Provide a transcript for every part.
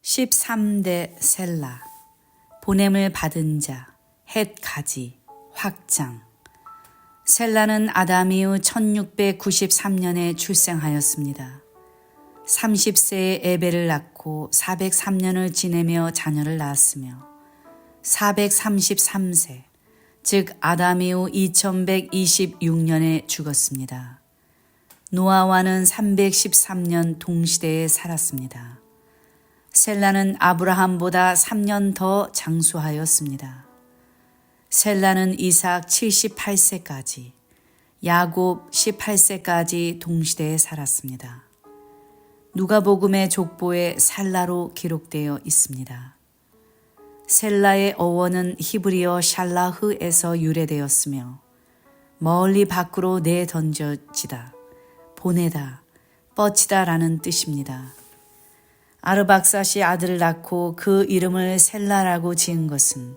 13대 셀라, 보냄을 받은 자, 헷 가지, 확장. 셀라는 아담 이후 1693년에 출생하였습니다. 30세에 에벨을 낳고 403년을 지내며 자녀를 낳았으며 433세, 즉 아담 이후 2126년에 죽었습니다. 노아와는 313년 동시대에 살았습니다. 셀라는 아브라함보다 3년 더 장수하였습니다. 셀라는 이삭 78세까지, 야곱 18세까지 동시대에 살았습니다. 누가복음의 족보에 살라로 기록되어 있습니다. 셀라의 어원은 히브리어 샬라흐에서 유래되었으며 멀리 밖으로 내던져지다, 보내다, 뻗치다라는 뜻입니다. 아르박삿이 아들을 낳고 그 이름을 셀라라고 지은 것은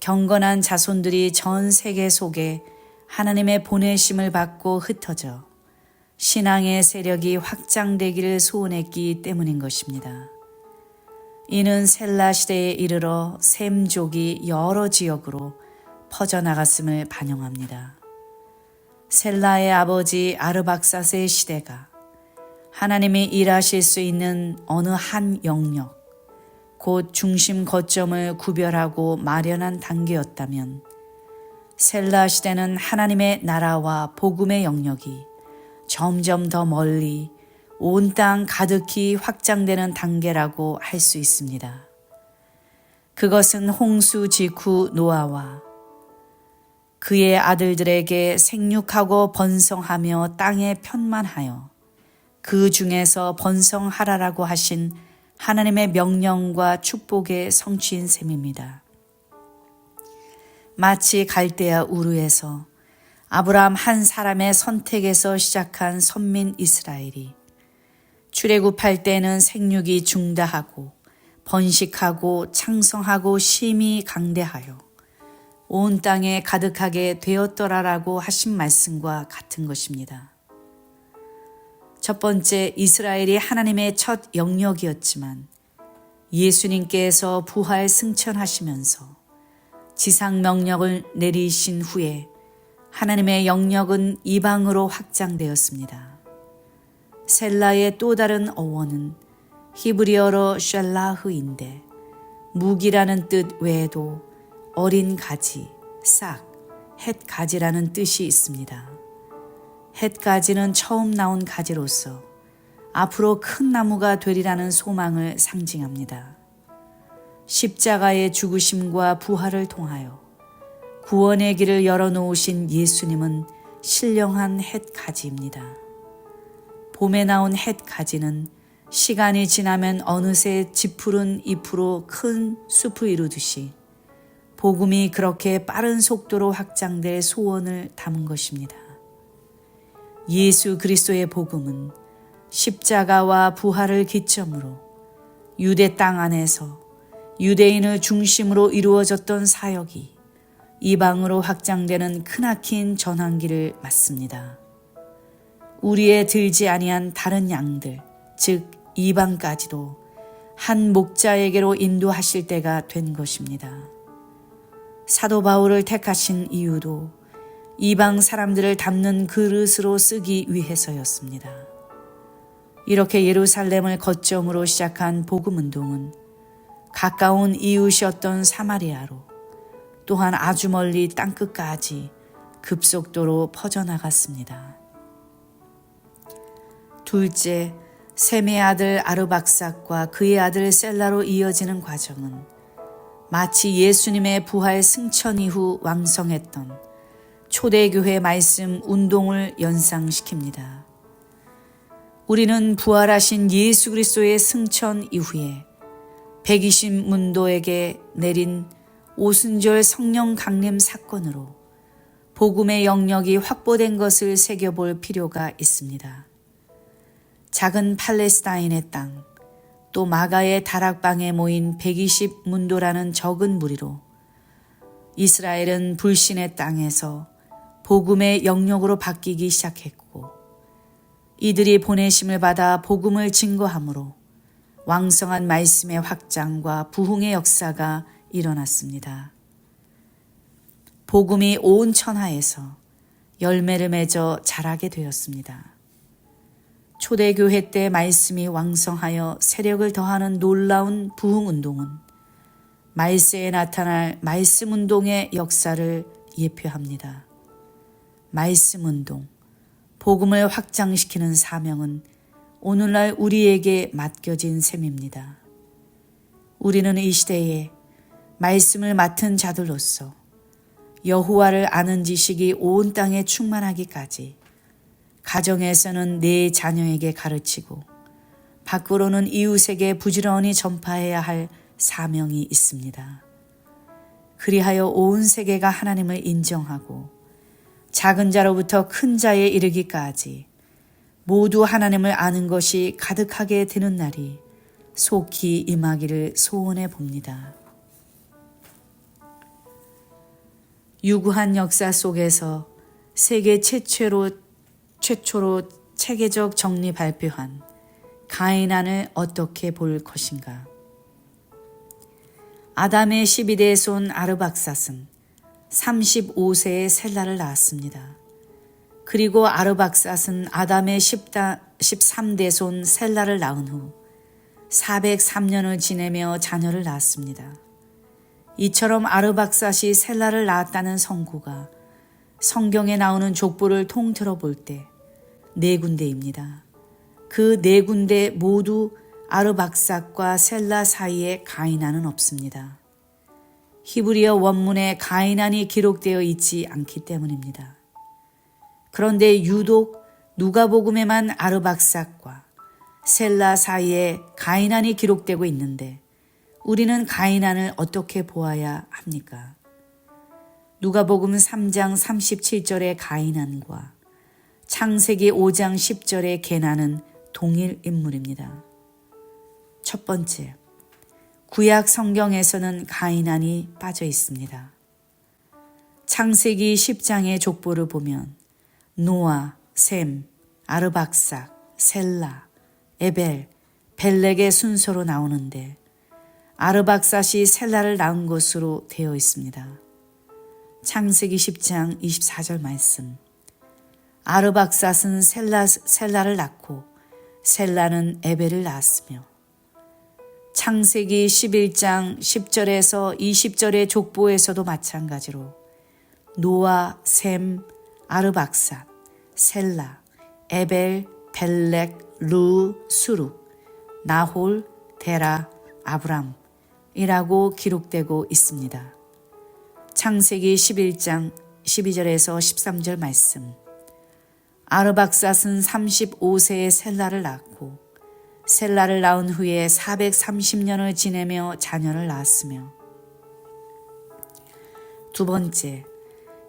경건한 자손들이 전 세계 속에 하나님의 보내심을 받고 흩어져 신앙의 세력이 확장되기를 소원했기 때문인 것입니다. 이는 셀라 시대에 이르러 셈족이 여러 지역으로 퍼져나갔음을 반영합니다. 셀라의 아버지 아르박삿의 시대가 하나님이 일하실 수 있는 어느 한 영역, 곧 중심 거점을 구별하고 마련한 단계였다면 셀라 시대는 하나님의 나라와 복음의 영역이 점점 더 멀리 온 땅 가득히 확장되는 단계라고 할 수 있습니다. 그것은 홍수 직후 노아와 그의 아들들에게 생육하고 번성하며 땅에 편만하여 그 중에서 번성하라라고 하신 하나님의 명령과 축복의 성취인 셈입니다. 마치 갈대아 우르에서 아브라함 한 사람의 선택에서 시작한 선민 이스라엘이 출애굽할 때는 생육이 중다하고 번식하고 창성하고 심히 강대하여 온 땅에 가득하게 되었더라라고 하신 말씀과 같은 것입니다. 첫 번째, 이스라엘이 하나님의 첫 영역이었지만 예수님께서 부활 승천하시면서 지상 명령을 내리신 후에 하나님의 영역은 이방으로 확장되었습니다. 셀라의 또 다른 어원은 히브리어로 샬라흐인데 무기라는 뜻 외에도 어린 가지, 싹, 헷 가지라는 뜻이 있습니다. 헷 가지는 처음 나온 가지로서 앞으로 큰 나무가 되리라는 소망을 상징합니다. 십자가의 죽으심과 부활을 통하여 구원의 길을 열어놓으신 예수님은 신령한 헷 가지입니다. 봄에 나온 헷 가지는 시간이 지나면 어느새 짙푸른 잎으로 큰 숲을 이루듯이 복음이 그렇게 빠른 속도로 확장될 소원을 담은 것입니다. 예수 그리스도의 복음은 십자가와 부활을 기점으로 유대 땅 안에서 유대인을 중심으로 이루어졌던 사역이 이방으로 확장되는 크나킨 전환기를 맞습니다. 우리의 들지 아니한 다른 양들, 즉 이방까지도 한 목자에게로 인도하실 때가 된 것입니다. 사도 바울을 택하신 이유도 이방 사람들을 담는 그릇으로 쓰기 위해서였습니다. 이렇게 예루살렘을 거점으로 시작한 복음운동은 가까운 이웃이었던 사마리아로 또한 아주 멀리 땅끝까지 급속도로 퍼져나갔습니다. 둘째, 셈의 아들 아르박삿과 그의 아들 셀라로 이어지는 과정은 마치 예수님의 부활 승천 이후 왕성했던 초대교회 말씀 운동을 연상시킵니다. 우리는 부활하신 예수 그리스도의 승천 이후에 120문도에게 내린 오순절 성령 강림 사건으로 복음의 영역이 확보된 것을 새겨볼 필요가 있습니다. 작은 팔레스타인의 땅, 또 마가의 다락방에 모인 120문도라는 적은 무리로 이스라엘은 불신의 땅에서 복음의 영역으로 바뀌기 시작했고 이들이 보내심을 받아 복음을 증거함으로 왕성한 말씀의 확장과 부흥의 역사가 일어났습니다. 복음이 온 천하에서 열매를 맺어 자라게 되었습니다. 초대교회 때 말씀이 왕성하여 세력을 더하는 놀라운 부흥운동은 말세에 나타날 말씀운동의 역사를 예표합니다. 말씀운동, 복음을 확장시키는 사명은 오늘날 우리에게 맡겨진 셈입니다. 우리는 이 시대에 말씀을 맡은 자들로서 여호와를 아는 지식이 온 땅에 충만하기까지 가정에서는 내 자녀에게 가르치고 밖으로는 이웃에게 부지런히 전파해야 할 사명이 있습니다. 그리하여 온 세계가 하나님을 인정하고 작은 자로부터 큰 자에 이르기까지 모두 하나님을 아는 것이 가득하게 되는 날이 속히 임하기를 소원해 봅니다. 유구한 역사 속에서 세계 최초로 체계적 정리 발표한 가이난을 어떻게 볼 것인가? 아담의 12대 손 아르박삿은 35세에 셀라를 낳았습니다. 그리고 아르박삿은 아담의 13대 손 셀라를 낳은 후 403년을 지내며 자녀를 낳았습니다. 이처럼 아르박삿이 셀라를 낳았다는 선고가 성경에 나오는 족보를 통틀어 볼 때 4군데입니다. 그 4군데 모두 아르박삿과 셀라 사이에 가이난은 없습니다. 히브리어 원문에 가이난이 기록되어 있지 않기 때문입니다. 그런데 유독 누가복음에만 아르박삿과 셀라 사이에 가이난이 기록되고 있는데 우리는 가이난을 어떻게 보아야 합니까? 누가복음 3장 37절의 가이난과 창세기 5장 10절의 게나는 동일 인물입니다. 첫 번째, 구약 성경에서는 가이난이 빠져 있습니다. 창세기 10장의 족보를 보면 노아, 셈, 아르박삿, 셀라, 에벨, 벨렉의 순서로 나오는데 아르박삿이 셀라를 낳은 것으로 되어 있습니다. 창세기 10장 24절 말씀. 아르박삿은 셀라를 낳고 셀라는 에벨을 낳았으며 창세기 11장 10절에서 20절의 족보에서도 마찬가지로 노아, 셈, 아르박삿, 셀라, 에벨, 벨렉, 루, 수룩, 나홀, 데라, 아브람이라고 기록되고 있습니다. 창세기 11장 12절에서 13절 말씀. 아르박삿은 35세에 셀라를 낳고 셀라를 낳은 후에 430년을 지내며 자녀를 낳았으며 두 번째,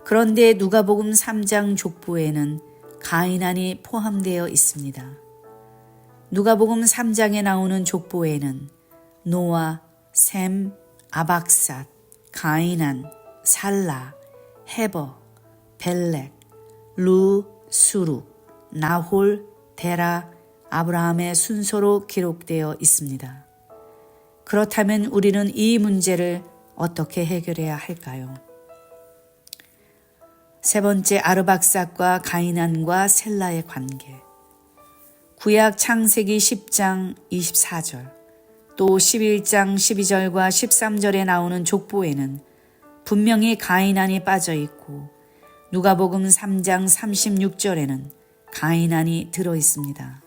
그런데 누가복음 3장 족보에는 가이난이 포함되어 있습니다. 누가복음 3장에 나오는 족보에는 노아, 셈, 아박삿, 가이난, 살라, 헤버, 벨렉, 루, 수룩, 나홀, 데라, 아브라함의 순서로 기록되어 있습니다. 그렇다면 우리는 이 문제를 어떻게 해결해야 할까요? 세 번째, 아르박삿과 가이난과 셀라의 관계. 구약 창세기 10장 24절, 또 11장 12절과 13절에 나오는 족보에는 분명히 가이난이 빠져 있고 누가복음 3장 36절에는 가이난이 들어 있습니다.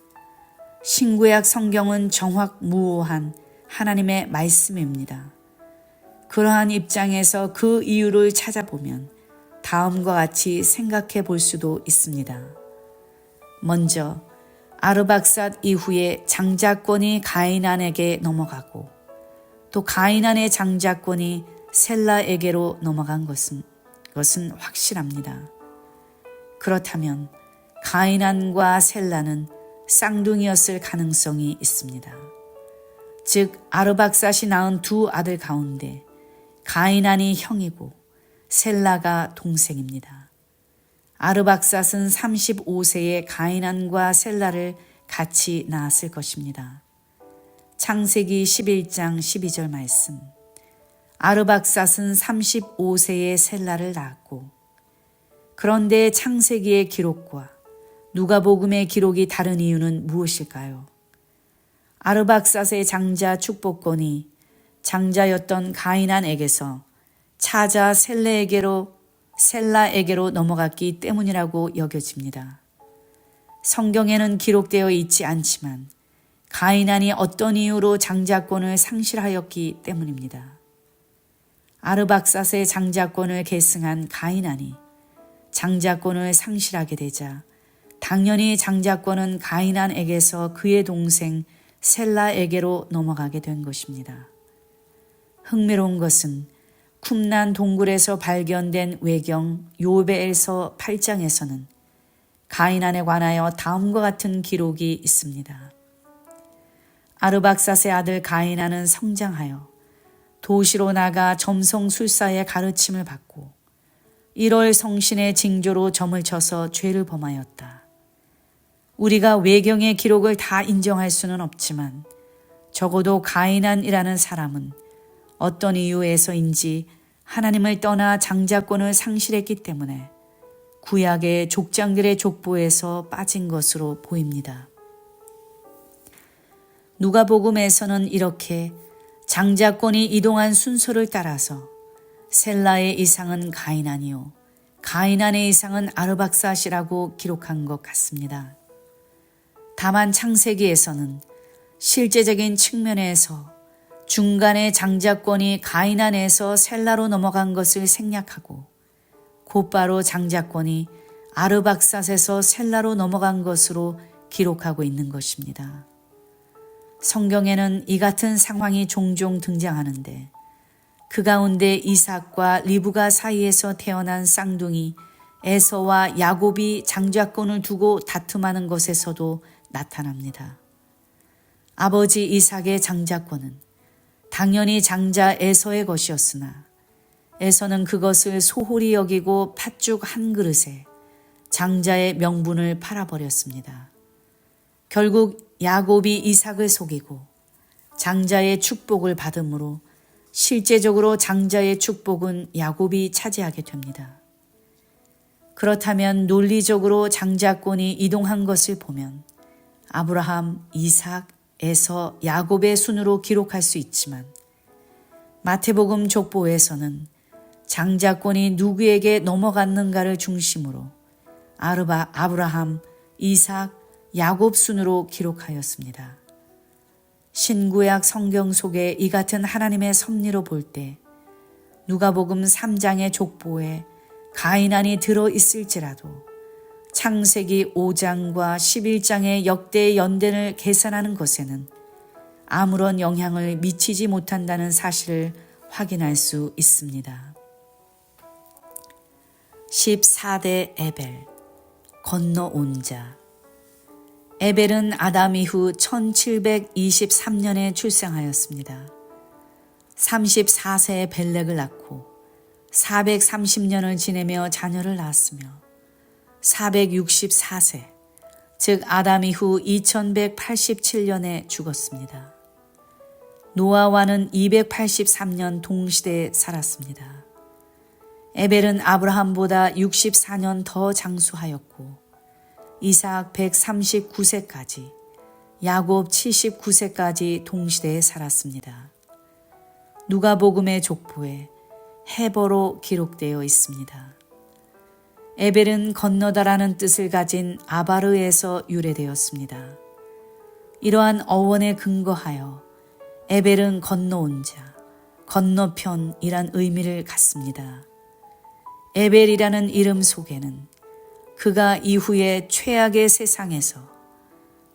신구약 성경은 정확무오한 하나님의 말씀입니다. 그러한 입장에서 그 이유를 찾아보면 다음과 같이 생각해 볼 수도 있습니다. 먼저 아르박삿 이후에 장자권이 가이난에게 넘어가고 또 가이난의 장자권이 셀라에게로 넘어간 것은 확실합니다. 그렇다면 가이난과 셀라는 쌍둥이였을 가능성이 있습니다. 즉 아르박삿이 낳은 두 아들 가운데 가이난이 형이고 셀라가 동생입니다. 아르박삿은 35세에 가이난과 셀라를 같이 낳았을 것입니다. 창세기 11장 12절 말씀. 아르박삿은 35세에 셀라를 낳았고, 그런데 창세기의 기록과 누가복음의 기록이 다른 이유는 무엇일까요? 아르박삿의 장자 축복권이 장자였던 가이난에게서 차자 셀라에게로 넘어갔기 때문이라고 여겨집니다. 성경에는 기록되어 있지 않지만 가이난이 어떤 이유로 장자권을 상실하였기 때문입니다. 아르박삿의 장자권을 계승한 가이난이 장자권을 상실하게 되자 당연히 장자권은 가이난에게서 그의 동생 셀라에게로 넘어가게 된 것입니다. 흥미로운 것은 쿰란 동굴에서 발견된 외경 요베에서 8장에서는 가이난에 관하여 다음과 같은 기록이 있습니다. 아르박삿의 아들 가이난은 성장하여 도시로 나가 점성술사의 가르침을 받고 1월 성신의 징조로 점을 쳐서 죄를 범하였다. 우리가 외경의 기록을 다 인정할 수는 없지만 적어도 가이난이라는 사람은 어떤 이유에서인지 하나님을 떠나 장자권을 상실했기 때문에 구약의 족장들의 족보에서 빠진 것으로 보입니다. 누가복음에서는 이렇게 장자권이 이동한 순서를 따라서 셀라의 이상은 가이난이요 가이난의 이상은 아르박삿이라고 기록한 것 같습니다. 다만 창세기에서는 실제적인 측면에서 중간에 장자권이 가이난에서 셀라로 넘어간 것을 생략하고 곧바로 장자권이 아르박삿에서 셀라로 넘어간 것으로 기록하고 있는 것입니다. 성경에는 이 같은 상황이 종종 등장하는데 그 가운데 이삭과 리브가 사이에서 태어난 쌍둥이 에서와 야곱이 장자권을 두고 다툼하는 것에서도 나타납니다. 아버지 이삭의 장자권은 당연히 장자 에서의 것이었으나 에서는 그것을 소홀히 여기고 팥죽 한 그릇에 장자의 명분을 팔아버렸습니다. 결국 야곱이 이삭을 속이고 장자의 축복을 받음으로 실제적으로 장자의 축복은 야곱이 차지하게 됩니다. 그렇다면 논리적으로 장자권이 이동한 것을 보면 아브라함, 이삭, 에서, 야곱의 순으로 기록할 수 있지만 마태복음 족보에서는 장자권이 누구에게 넘어갔는가를 중심으로 아브라함, 이삭, 야곱 순으로 기록하였습니다. 신구약 성경 속에 이 같은 하나님의 섭리로 볼 때 누가복음 3장의 족보에 가이난이 들어있을지라도 창세기 5장과 11장의 역대 연대를 계산하는 것에는 아무런 영향을 미치지 못한다는 사실을 확인할 수 있습니다. 14대 에벨, 건너온 자. 에벨은 아담 이후 1723년에 출생하였습니다. 34세에 벨렉을 낳고 430년을 지내며 자녀를 낳았으며 464세, 즉 아담 이후 2187년에 죽었습니다. 노아와는 283년 동시대에 살았습니다. 에벨은 아브라함보다 64년 더 장수하였고 이삭 139세까지, 야곱 79세까지 동시대에 살았습니다. 누가복음의 족보에 헤버로 기록되어 있습니다. 에벨은 건너다라는 뜻을 가진 아바르에서 유래되었습니다. 이러한 어원에 근거하여 에벨은 건너온 자, 건너편이란 의미를 갖습니다. 에벨이라는 이름 속에는 그가 이후에 최악의 세상에서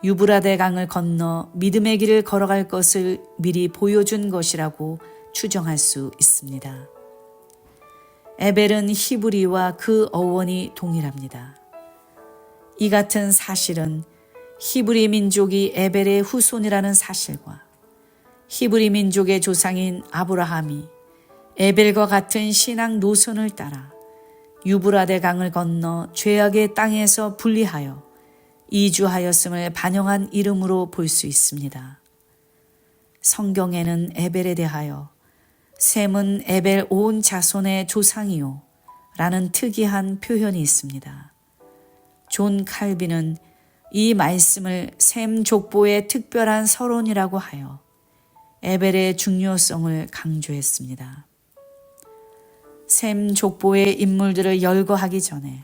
유브라데 강을 건너 믿음의 길을 걸어갈 것을 미리 보여준 것이라고 추정할 수 있습니다. 에벨은 히브리와 그 어원이 동일합니다. 이 같은 사실은 히브리 민족이 에벨의 후손이라는 사실과 히브리 민족의 조상인 아브라함이 에벨과 같은 신앙 노선을 따라 유브라데 강을 건너 죄악의 땅에서 분리하여 이주하였음을 반영한 이름으로 볼 수 있습니다. 성경에는 에벨에 대하여 셈은 에벨 온 자손의 조상이요 라는 특이한 표현이 있습니다. 존 칼빈은 이 말씀을 셈 족보의 특별한 서론이라고 하여 에벨의 중요성을 강조했습니다. 셈 족보의 인물들을 열거하기 전에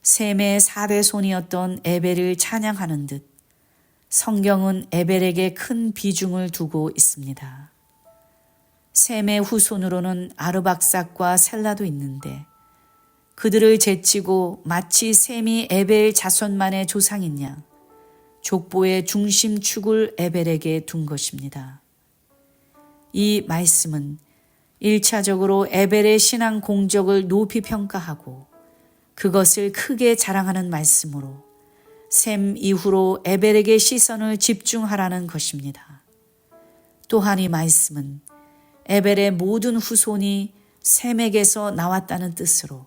셈의 4대손이었던 에벨을 찬양하는 듯 성경은 에벨에게 큰 비중을 두고 있습니다. 셈의 후손으로는 아르박삭과 셀라도 있는데 그들을 제치고 마치 셈이 에벨 자손만의 조상인 양 족보의 중심축을 에벨에게 둔 것입니다. 이 말씀은 1차적으로 에벨의 신앙 공적을 높이 평가하고 그것을 크게 자랑하는 말씀으로 셈 이후로 에벨에게 시선을 집중하라는 것입니다. 또한 이 말씀은 에벨의 모든 후손이 셈에게서 나왔다는 뜻으로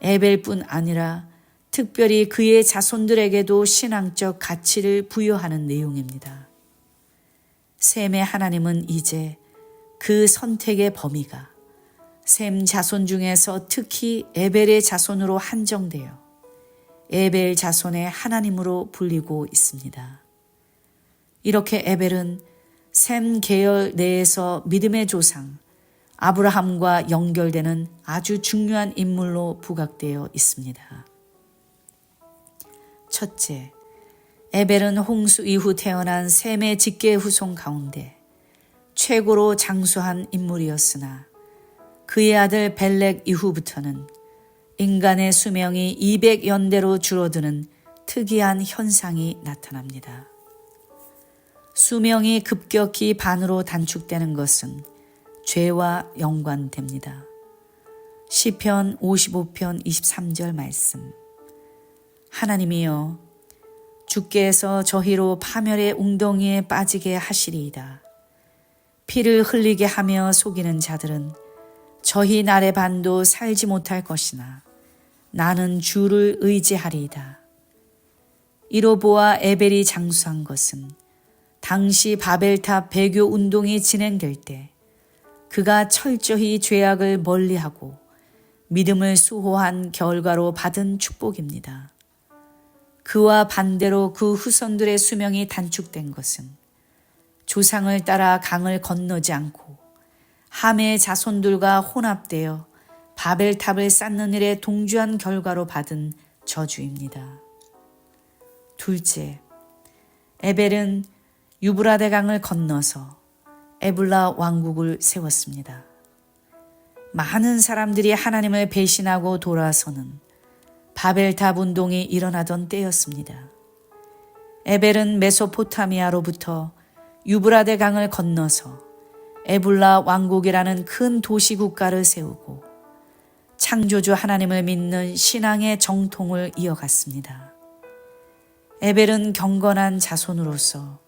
에벨뿐 아니라 특별히 그의 자손들에게도 신앙적 가치를 부여하는 내용입니다. 셈의 하나님은 이제 그 선택의 범위가 셈 자손 중에서 특히 에벨의 자손으로 한정되어 에벨 자손의 하나님으로 불리고 있습니다. 이렇게 에벨은 셈 계열 내에서 믿음의 조상 아브라함과 연결되는 아주 중요한 인물로 부각되어 있습니다. 첫째, 에벨은 홍수 이후 태어난 셈의 직계 후손 가운데 최고로 장수한 인물이었으나 그의 아들 벨렉 이후부터는 인간의 수명이 200연대로 줄어드는 특이한 현상이 나타납니다. 수명이 급격히 반으로 단축되는 것은 죄와 연관됩니다. 시편 55편 23절 말씀. 하나님이여 주께서 저희로 파멸의 웅덩이에 빠지게 하시리이다. 피를 흘리게 하며 속이는 자들은 저희 날의 반도 살지 못할 것이나 나는 주를 의지하리이다. 이로 보아 에벨이 장수한 것은 당시 바벨탑 배교 운동이 진행될 때 그가 철저히 죄악을 멀리하고 믿음을 수호한 결과로 받은 축복입니다. 그와 반대로 그 후손들의 수명이 단축된 것은 조상을 따라 강을 건너지 않고 함의 자손들과 혼합되어 바벨탑을 쌓는 일에 동조한 결과로 받은 저주입니다. 둘째, 에벨은 유브라데 강을 건너서 에불라 왕국을 세웠습니다. 많은 사람들이 하나님을 배신하고 돌아서는 바벨탑 운동이 일어나던 때였습니다. 에벨은 메소포타미아로부터 유브라데 강을 건너서 에불라 왕국이라는 큰 도시 국가를 세우고 창조주 하나님을 믿는 신앙의 정통을 이어갔습니다. 에벨은 경건한 자손으로서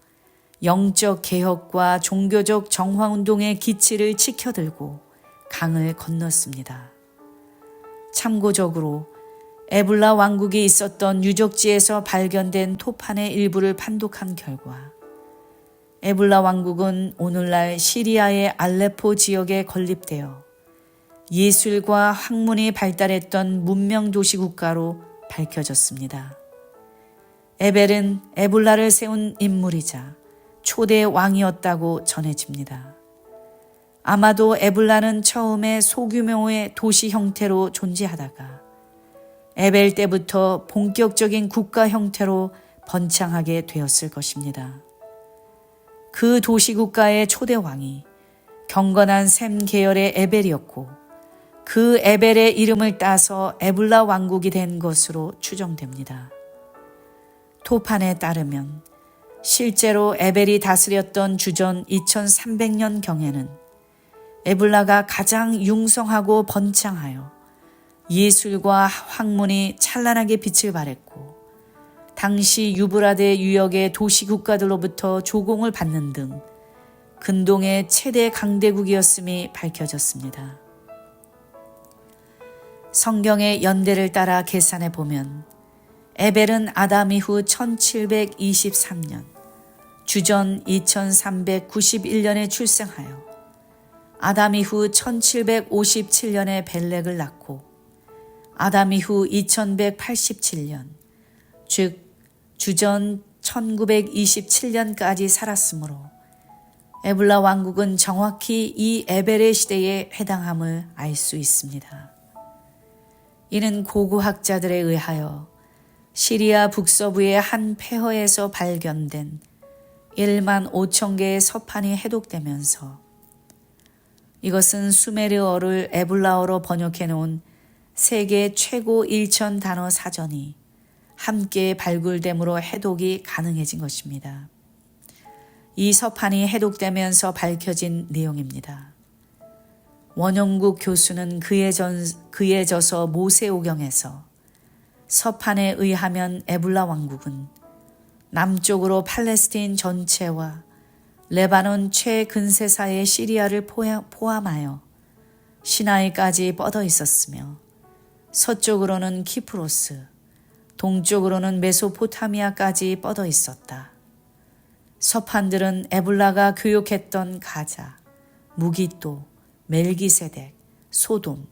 영적 개혁과 종교적 정화운동의 기치를 치켜들고 강을 건넜습니다. 참고적으로 에불라 왕국이 있었던 유적지에서 발견된 토판의 일부를 판독한 결과 에불라 왕국은 오늘날 시리아의 알레포 지역에 건립되어 예술과 학문이 발달했던 문명 도시 국가로 밝혀졌습니다. 에벨은 에불라를 세운 인물이자 초대 왕이었다고 전해집니다. 아마도 에불라는 처음에 소규모의 도시 형태로 존재하다가 에벨 때부터 본격적인 국가 형태로 번창하게 되었을 것입니다. 그 도시 국가의 초대 왕이 경건한 셈 계열의 에벨이었고 그 에벨의 이름을 따서 에불라 왕국이 된 것으로 추정됩니다. 토판에 따르면 실제로 에벨이 다스렸던 주전 2300년 경에는 에불라가 가장 융성하고 번창하여 예술과 학문이 찬란하게 빛을 발했고 당시 유브라데 유역의 도시 국가들로부터 조공을 받는 등 근동의 최대 강대국이었음이 밝혀졌습니다. 성경의 연대를 따라 계산해 보면 에벨은 아담 이후 1723년 주전 2391년에 출생하여 아담 이후 1757년에 벨렉을 낳고 아담 이후 2187년, 즉 주전 1927년까지 살았으므로 에불라 왕국은 정확히 이 에벨의 시대에 해당함을 알 수 있습니다. 이는 고고학자들에 의하여 시리아 북서부의 한 폐허에서 발견된 1만 5천 개의 서판이 해독되면서 이것은 수메르어를 에불라어로 번역해 놓은 세계 최고 1천 단어 사전이 함께 발굴됨으로 해독이 가능해진 것입니다. 이 서판이 해독되면서 밝혀진 내용입니다. 원영국 교수는 그에 져서 모세오경에서 서판에 의하면 에불라 왕국은 남쪽으로 팔레스틴 전체와 레바논 최근세사의 시리아를 포함하여 시나이까지 뻗어 있었으며 서쪽으로는 키프로스, 동쪽으로는 메소포타미아까지 뻗어 있었다. 서판들은 에불라가 교육했던 가자, 무기또, 멜기세덱, 소돔,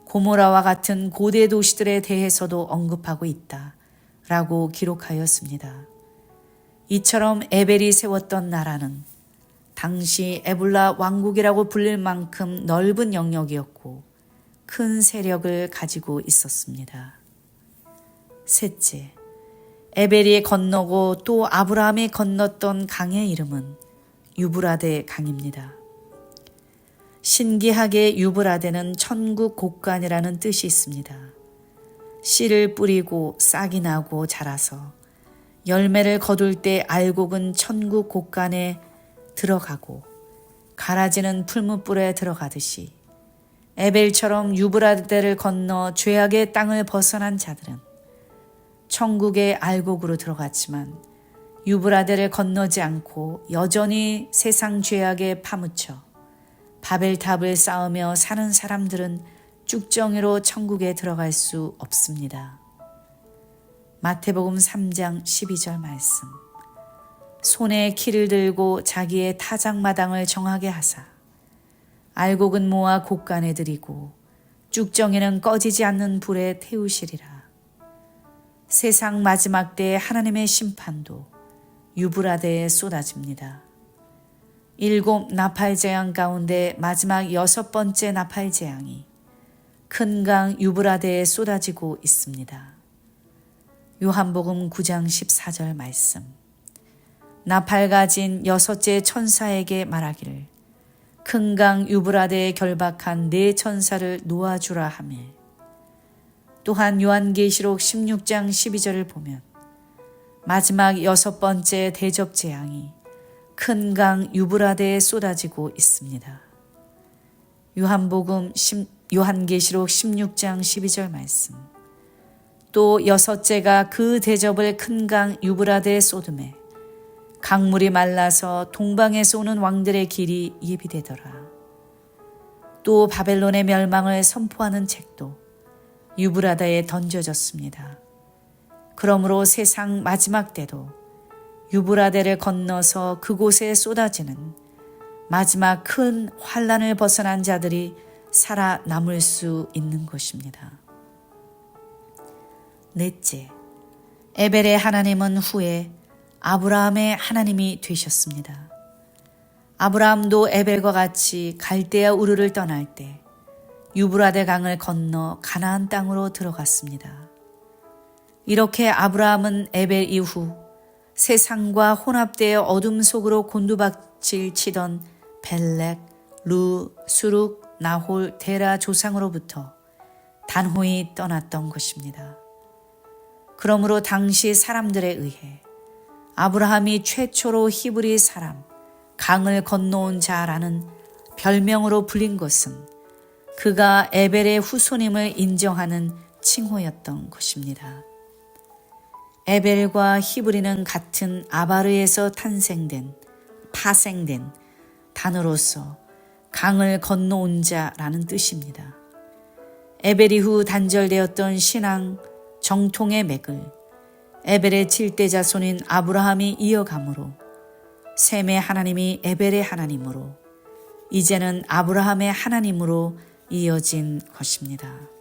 고모라와 같은 고대 도시들에 대해서도 언급하고 있다 라고 기록하였습니다. 이처럼 에벨이 세웠던 나라는 당시 에불라 왕국이라고 불릴 만큼 넓은 영역이었고 큰 세력을 가지고 있었습니다. 셋째, 에벨이 건너고 또 아브라함이 건넜던 강의 이름은 유브라데 강입니다. 신기하게 유브라데는 천국 곡간이라는 뜻이 있습니다. 씨를 뿌리고 싹이 나고 자라서 열매를 거둘 때 알곡은 천국 곡간에 들어가고 가라지는 풀무불에 들어가듯이 에벨처럼 유브라데를 건너 죄악의 땅을 벗어난 자들은 천국의 알곡으로 들어갔지만 유브라데를 건너지 않고 여전히 세상 죄악에 파묻혀 바벨탑을 쌓으며 사는 사람들은 쭉정이로 천국에 들어갈 수 없습니다. 마태복음 3장 12절 말씀. 손에 키를 들고 자기의 타작마당을 정하게 하사 알곡은 모아 곡간에 들이고 쭉정이는 꺼지지 않는 불에 태우시리라. 세상 마지막 때의 하나님의 심판도 유브라데에 쏟아집니다. 7 나팔재앙 가운데 마지막 6번째 나팔재앙이 큰 강 유브라데에 쏟아지고 있습니다. 요한복음 9장 14절 말씀. 나팔 가진 6째 천사에게 말하기를 큰 강 유브라데에 결박한 4천사를 놓아주라 하며 또한 요한계시록 16장 12절을 보면 마지막 6번째 대접재앙이 큰 강 유브라데에 쏟아지고 있습니다. 요한계시록 16장 12절 말씀. 또 6째가 그 대접을 큰 강 유브라데에 쏟음에 강물이 말라서 동방에서 오는 왕들의 길이 예비되더라. 또 바벨론의 멸망을 선포하는 책도 유브라데에 던져졌습니다. 그러므로 세상 마지막 때도 유브라데를 건너서 그곳에 쏟아지는 마지막 큰 환난을 벗어난 자들이 살아남을 수 있는 것입니다. 넷째, 에벨의 하나님은 후에 아브라함의 하나님이 되셨습니다. 아브라함도 에벨과 같이 갈대아 우르를 떠날 때 유브라데 강을 건너 가나안 땅으로 들어갔습니다. 이렇게 아브라함은 에벨 이후 세상과 혼합되어 어둠 속으로 곤두박질 치던 벨렉, 루, 수룩, 나홀, 데라 조상으로부터 단호히 떠났던 것입니다. 그러므로 당시 사람들에 의해 아브라함이 최초로 히브리 사람, 강을 건너온 자라는 별명으로 불린 것은 그가 에벨의 후손임을 인정하는 칭호였던 것입니다. 에벨과 히브리는 같은 아바르에서 파생된 단어로서 강을 건너온 자라는 뜻입니다. 에벨 이후 단절되었던 신앙 정통의 맥을 에벨의 7대 자손인 아브라함이 이어가므로 셈의 하나님이 에벨의 하나님으로 이제는 아브라함의 하나님으로 이어진 것입니다.